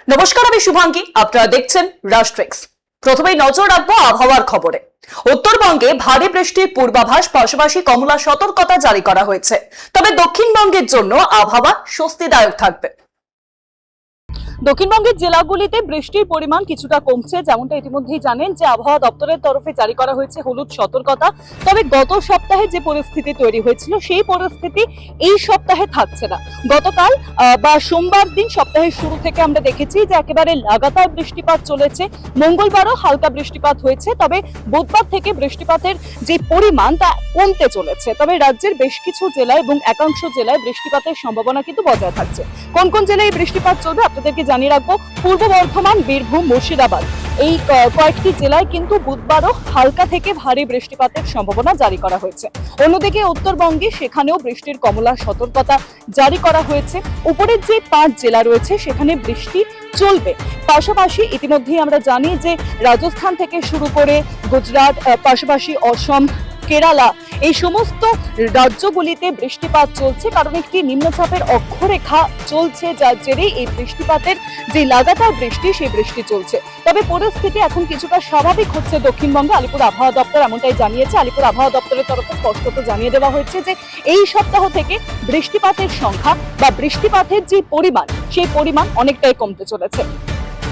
নমস্কার, আমি শুভাঙ্গী। আপনারা দেখছেন রাষ্ট্রিক্স। প্রথমেই নজর রাখবো আবহাওয়ার খবরে। উত্তরবঙ্গে ভারী বৃষ্টির পূর্বাভাস, পাশাপাশি কমলা সতর্কতা জারি করা হয়েছে। তবে দক্ষিণবঙ্গের জন্য আবহাওয়া স্বস্তিদায়ক থাকবে। দক্ষিণবঙ্গের জেলাগুলিতে বৃষ্টির পরিমাণ কিছুটা কমছে, যেমনটা ইতিমধ্যেই জানেন যে আবহাওয়া দপ্তরের তরফে জারি করা হয়েছে হলুদ সতর্কতা। তবে গত সপ্তাহে যে পরিস্থিতি তৈরি হয়েছিল সেই পরিস্থিতি এই সপ্তাহে থাকছে না। গতকাল বা সোমবার দিন সপ্তাহের শুরু থেকে আমরা দেখেছি যে একেবারে লাগাতার বৃষ্টিপাত চলেছে। মঙ্গলবারও হালকা বৃষ্টিপাত হয়েছে, তবে বুধবার থেকে বৃষ্টিপাতের যে পরিমাণ তা কমতে চলেছে। তবে রাজ্যের বেশ কিছু জেলায় এবং একাংশ জেলায় বৃষ্টিপাতের সম্ভাবনা কিন্তু বজায় থাকছে। কোন কোন জেলায় এই বৃষ্টিপাত চলবে আপনাদেরকে জানিয়ে রাখবো। পূর্ব বর্ধমান, বীরভূম, মুর্শিদাবাদ এই কয়েকটি জেলায় কিন্তু বুধবারও হালকা থেকে ভারী বৃষ্টিপাতের সম্ভাবনা জারি করা হয়েছে। অন্যদিকে উত্তরবঙ্গে সেখানেও বৃষ্টির কমলা সতর্কতা জারি করা হয়েছে। উপরের যে 5 জেলা রয়েছে সেখানে বৃষ্টি চলবে। পাশাপাশি ইতিমধ্যেই আমরা জানি যে রাজস্থান থেকে শুরু করে গুজরাট, পাশাপাশি অসম, কেরালা এই সমস্ত রাজ্যগুলিতে বৃষ্টিপাত চলছে, কারণ একটি নিম্নচাপের অক্ষরেখা চলছে, যার জেরে এই বৃষ্টিপাতের যে লাগাতার বৃষ্টি সেই বৃষ্টি চলছে। তবে পরিস্থিতি এখন কিছুটা স্বাভাবিক হচ্ছে দক্ষিণবঙ্গে। আলিপুর আবহাওয়া দপ্তর এমনটাই জানিয়েছে। আলিপুর আবহাওয়া দপ্তরের তরফে স্পষ্টত জানিয়ে দেওয়া হয়েছে যে এই সপ্তাহ থেকে বৃষ্টিপাতের সংখ্যা বা বৃষ্টিপাতের যে পরিমাণ সেই পরিমাণ অনেকটাই কমতে চলেছে।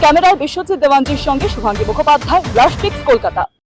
ক্যামেরায় বিশ্বজিৎ দেওয়ানজির সঙ্গে শুভাঙ্গী মুখোপাধ্যায়, রাষ্ট্রিক্স, কলকাতা।